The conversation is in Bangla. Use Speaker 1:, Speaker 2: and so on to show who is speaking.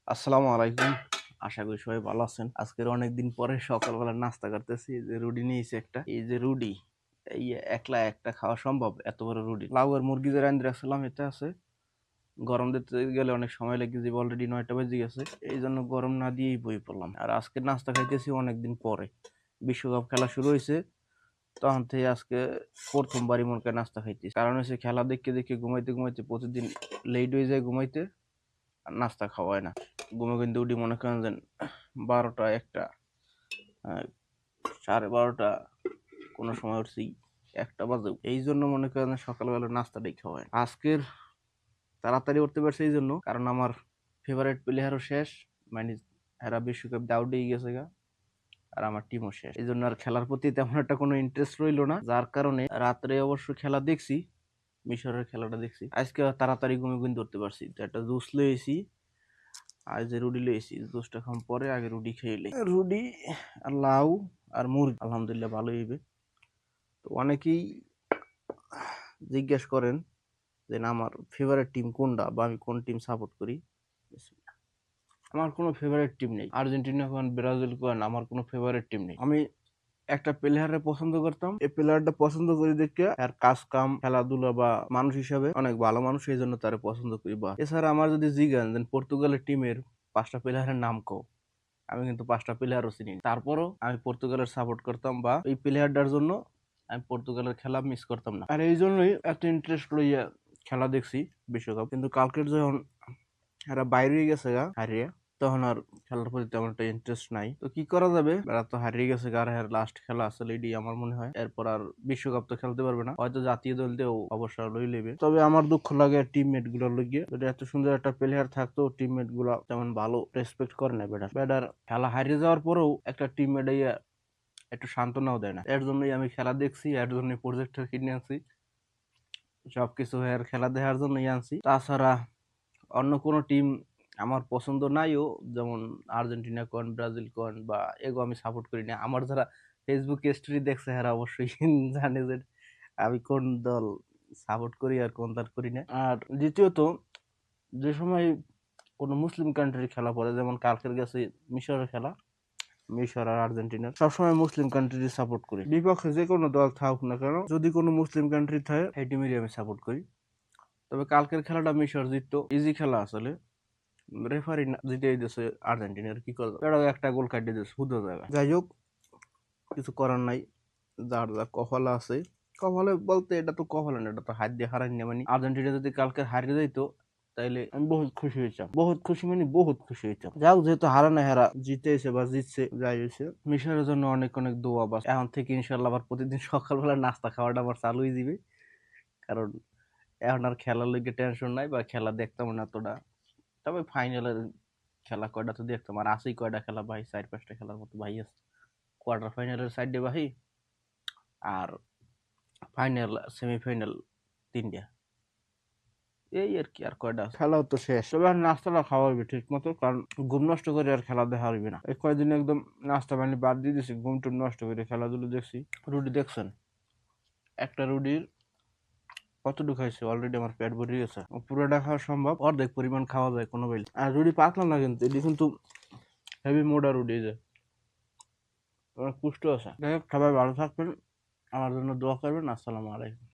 Speaker 1: আসসালামু আলাইকুম। আশা করি সবাই ভালো আছেন। আজকের অনেকদিন পরে সকালবেলা নাস্তা করতেছি। এই যে রুটি নিয়েছি একটা। এই যে রুটি, এই একলা একটা খাওয়া সম্ভব? এত বড় রুটি। লাউ আর মুরগি যে রান্ধি রাখছিলাম এটা আছে। গরম দিতে গেলে অনেক সময় লেগে যাবে, অলরেডি 9টা বেজে গেছে। এই জন্য গরম না দিয়েই বই পড়লাম। আর আজকে নাস্তা খাইতেছি অনেকদিন পরে। বিশ্বকাপ খেলা শুরু হয়েছে, তখন থেকে আজকে প্রথমবারই মনে করে নাস্তা খাইতেছি। কারণ হচ্ছে খেলা দেখতে দেখতে ঘুমাইতে ঘুমাইতে প্রতিদিন লেট হয়ে যায় ঘুমাইতে, আর নাস্তা খাওয়া হয় না। ঘুমে কিন্তু উঠি মনে করেন যে 12টা 1টা, 12:30, কোনো সময় উঠছি 1টা বাজে। এই জন্য মনে করেন সকালবেলা নাস্তাটাই খাওয়া হয়। আজকের তাড়াতাড়ি উঠতে পারছি এই জন্য কারণ আমার ফেভারিট প্লেয়ারও শেষ, মানে এরা বিশ্বকাপ দাউডেই গেছে গা, আর আমার টিমও শেষ। এই জন্য আর খেলার প্রতি তেমন একটা কোনো ইন্টারেস্ট রইলো না, যার কারণে রাত্রে অবশ্য খেলা দেখছি, মিশরের খেলাটা দেখছি। আজকে তাড়াতাড়ি ঘুমে কিন্তু ধরতে পারছি, তো একটা জুস লয়েছি। আর যে রুটি লয়েছি, জুসটা খাম পরে, আগে রুটি খেয়ে লই। রুটি আর লাউ আর মুরগি আলহামদুলিল্লাহ ভালোই হইবে। তো অনেকেই জিজ্ঞেস করেন যে না, আমার ফেভারিট টিম কোনটা বা আমি কোন টিম সাপোর্ট করি। আমার কোনো ফেভারিট টিম নেই। আর্জেন্টিনা কোন, ব্রাজিল কোন, আমার কোনো ফেভারিট টিম নেই। আমি একটা প্লেয়ারে পছন্দ করতাম, এই প্লেয়ারটা পছন্দ করি দেখে আর কাজ কাম খেলাধুলা বা মানুষ হিসাবে অনেক ভালো মানুষ, এই জন্য তারে পছন্দ করি। বা এছাড়া আমার যদি জিজ্ঞান যে পর্তুগালের টিমের 5টা প্লেয়ারের নাম কও, আমি কিন্তু 5টা প্লেয়ারও চিনি না। তারপরও আমি পর্তুগালের সাপোর্ট করতাম, বা এই প্লেয়ারটার জন্য আমি পর্তুগালের খেলা মিস করতাম না। আর এই জন্যই এত ইন্টারেস্ট লইয়া খেলা দেখছি বিশ্বকাপ। কিন্তু কালকের যখন এরা বাইরে গেছে গা হারিয়ে, তখন আর খেলার প্রতি তেমন একটা ইন্টারেস্ট নাই। তো কি করা যাবে, এরা তো হারিয়ে গেছে গা, আর লাস্ট খেলা আছে এডি আমার মনে হয়। এরপর আর বিশ্বকাপ তো খেলতে পারবে না, হয়তো জাতীয় দল দিয়েও অবসর লই লেবে। তবে আমার দুঃখ লাগে টিমমেট গুলোর লইগে, যদি এত সুন্দর একটা প্লেয়ার থাকতো, টিমমেট গুলা তেমন ভালো রেসপেক্ট করে না। বেটার খেলা হারিয়ে যাওয়ার পরেও একটা টিমমেট একটু সান্ত্বনাও দেয় না। এর জন্যই আমি খেলা দেখছি, এর জন্যই প্রজেক্টর কিনে আনছি, সবকিছু এর খেলা দেখার জন্যই আনছি। তাছাড়া অন্য কোনো টিম আমার পছন্দ নাইও, যেমন আর্জেন্টিনা কোন, ব্রাজিল কোন, বা এগো আমি সাপোর্ট করি না। আমার যারা ফেসবুকে স্টোরি দেখছে এরা অবশ্যই জানে যে আমি কোন দল সাপোর্ট করি আর কোন দল করি না। আর দ্বিতীয়ত, যে সময় কোনো মুসলিম কান্ট্রির খেলা পড়ে, যেমন কালকের গেছে মিশরের খেলা, মিশর আর আর্জেন্টিনার, সবসময় মুসলিম কান্ট্রি সাপোর্ট করি। বিপক্ষে যে কোনো দল থাকুক না কেন, যদি কোনো মুসলিম কান্ট্রি থাকে এই টিমেরই আমি সাপোর্ট করি। তবে কালকের খেলাটা মিশর জিততো, ইজি খেলা আসলে। রেফারি জিতেই দিয়েছে আর্জেন্টিনার, কি করবে, এরাও একটা গোল কাটিয়ে দিয়েছে হুদো জায়গায়। যাই হোক, কিছু করার নাই, যার যা কপালে আছে। কপালে বলতে এটা তো কপালে না, এটা তো হাত দিয়ে হারাই না। মানে আর্জেন্টিনা যদি কালকে হারিয়ে যাইতো তাইলে আমি বহুত খুশি হইতাম, বহুত খুশি, মানে বহুত খুশি হইতাম। যাও, যেহেতু হারা না, হারা জিতেছে বা জিতছে, যাই হয়েছে। মিশরের জন্য অনেক অনেক দোয়া। বাস এখন থেকে ইনশাল্লাহ আবার প্রতিদিন সকালবেলা নাস্তা খাওয়াটা আমার চালু হয়ে দিবে, কারণ এখন আর খেলার লইগে টেনশন নাই, বা খেলা দেখতাম না এতটা। তবে ফাইনালের খেলা কয়টা তো দেখতাম, আর আছেই কয়টা খেলা ভাই, 4-5টা খেলার মতো ভাই আছে। কোয়ার্টার ফাইনালের সাইডে ভাই, আর ফাইনাল সেমিফাইনাল 3টা। এই আর কি, আর কয়টা খেলাও তো শেষ। তবে আর নাস্তাটা খাওয়া হইবে ঠিক মতো, কারণ ঘুম নষ্ট করে আর খেলা দেখা হইবে না। এই কয়দিন একদম নাস্তা পানি বাদ দিয়ে দিছি, ঘুম টুম নষ্ট করে খেলাধুলো দেখছি। রুটি দেখছেন, একটা রুটির কতটুকু খাইছে, অলরেডি আমার পেট ভরে গেছে। পুরোটা খাওয়া সম্ভব, অর্ধেক পরিমাণ খাওয়া যায় কোনো বেল। আর রুটি পাতলা না, কিন্তু এটি কিন্তু হেভি মোটা রুটি, যে পুষ্ট আছে। যাই হোক, সবাই ভালো থাকবেন, আমার জন্য দোয়া করবেন। আসসালামু আলাইকুম।